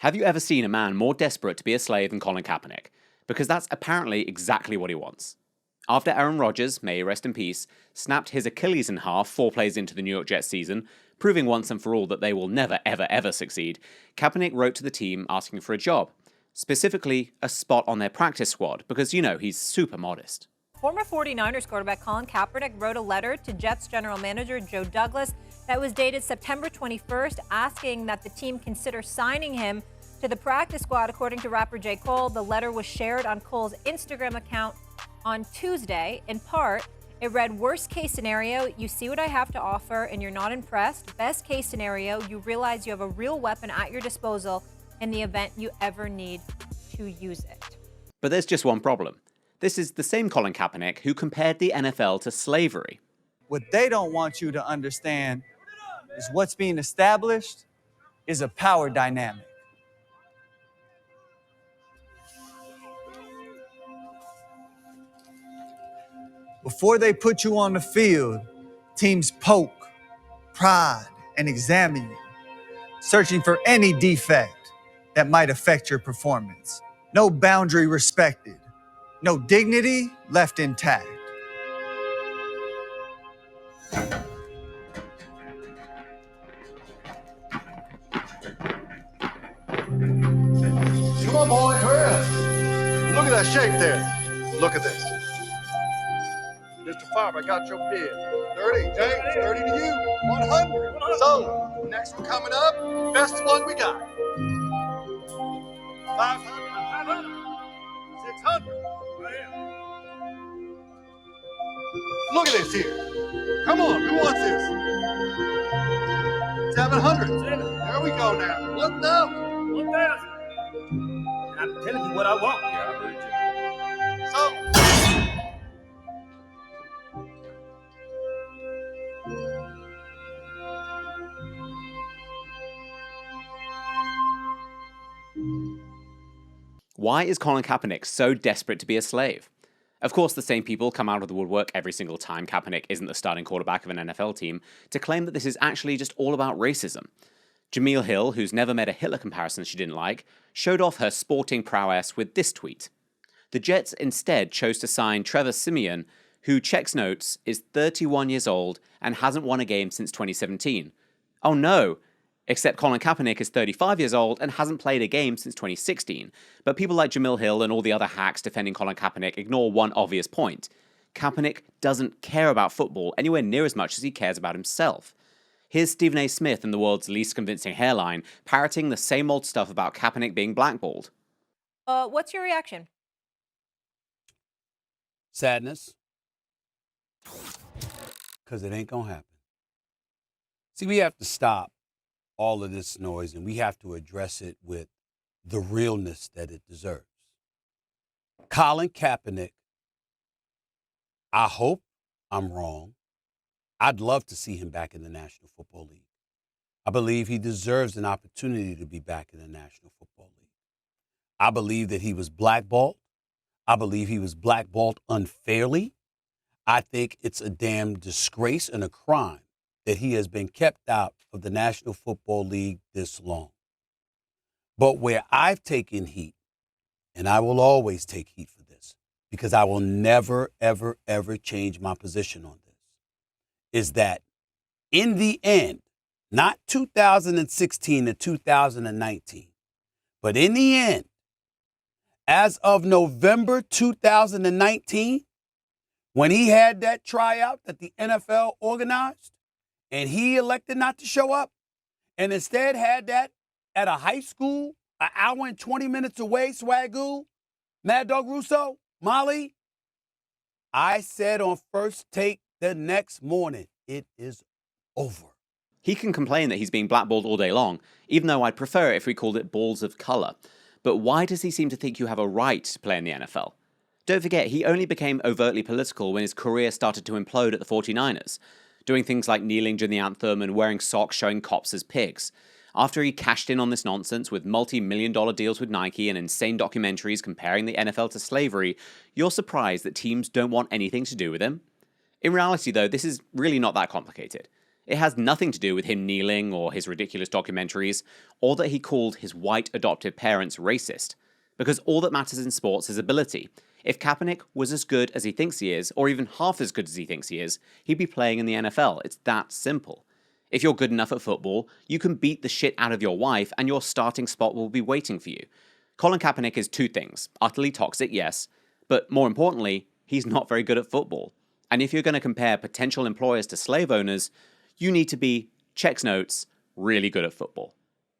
Have you ever seen a man more desperate to be a slave than Colin Kaepernick? Because that's apparently exactly what he wants. After Aaron Rodgers, may he rest in peace, snapped his Achilles in half 4 plays into the New York Jets season, proving once and for all that they will never ever ever succeed, Kaepernick wrote to the team asking for a job. Specifically, a spot on their practice squad, because he's super modest. Former 49ers quarterback Colin Kaepernick wrote a letter to Jets general manager Joe Douglas that was dated September 21st, asking that the team consider signing him to the practice squad. According to rapper J. Cole, the letter was shared on Cole's Instagram account on Tuesday. In part, it read, "Worst case scenario, you see what I have to offer and you're not impressed. Best case scenario, you realize you have a real weapon at your disposal in the event you ever need to use it." But there's just one problem. This is the same Colin Kaepernick who compared the NFL to slavery. What they don't want you to understand is what's being established is a power dynamic. Before they put you on the field, teams poke, prod, and examine you, searching for any defect that might affect your performance. No boundary respected, no dignity left intact. Come on, boy, hurry up. Look at that shape there. Look at this. Mr. Favre, I got your bid. 30, James, 30 to you. 100. So, next one coming up, best one we got. 500. 600. Look at this here. Come on, who wants this? 700. There we go now. 1,000. 1,000. I'm telling you what I want. Yeah, I heard you. So. Why is Colin Kaepernick so desperate to be a slave? Of course, the same people come out of the woodwork every single time Kaepernick isn't the starting quarterback of an NFL team to claim that this is actually just all about racism. Jemele Hill, who's never met a Hitler comparison she didn't like, showed off her sporting prowess with this tweet. The Jets instead chose to sign Trevor Siemian, who, checks notes, is 31 years old and hasn't won a game since 2017. Oh no! Except Colin Kaepernick is 35 years old and hasn't played a game since 2016. But people like Jemele Hill and all the other hacks defending Colin Kaepernick ignore one obvious point. Kaepernick doesn't care about football anywhere near as much as he cares about himself. Here's Stephen A. Smith in the world's least convincing hairline, parroting the same old stuff about Kaepernick being blackballed. What's your reaction? Sadness. Because it ain't going to happen. See, we have to stop all of this noise and we have to address it with the realness that it deserves. Colin Kaepernick, I hope I'm wrong. I'd love to see him back in the National Football League. I believe he deserves an opportunity to be back in the National Football League. I believe that he was blackballed. I believe he was blackballed unfairly. I think it's a damn disgrace and a crime that he has been kept out of the National Football League this long. But where I've taken heat, and I will always take heat for this, because I will never, ever, ever change my position on this, is that in the end, not 2016 to 2019, but in the end, as of November 2019, when he had that tryout that the NFL organized, and he elected not to show up, and instead had that at a high school, an hour and 20 minutes away, Swagoo, Mad Dog Russo, Molly, I said on First Take the next morning, it is over. He can complain that he's being blackballed all day long, even though I'd prefer it if we called it balls of colour. But why does he seem to think you have a right to play in the NFL? Don't forget, he only became overtly political when his career started to implode at the 49ers, doing things like kneeling during the anthem and wearing socks showing cops as pigs. After he cashed in on this nonsense with multi-million-dollar deals with Nike and insane documentaries comparing the NFL to slavery, you're surprised that teams don't want anything to do with him? In reality, though, this is really not that complicated. It has nothing to do with him kneeling or his ridiculous documentaries, or that he called his white adoptive parents racist. Because all that matters in sports is ability. If Kaepernick was as good as he thinks he is, or even half as good as he thinks he is, he'd be playing in the NFL. It's that simple. If you're good enough at football, you can beat the shit out of your wife and your starting spot will be waiting for you. Colin Kaepernick is two things. Utterly toxic, yes, but more importantly, he's not very good at football. And if you're going to compare potential employers to slave owners, you need to be, checks notes, really good at football.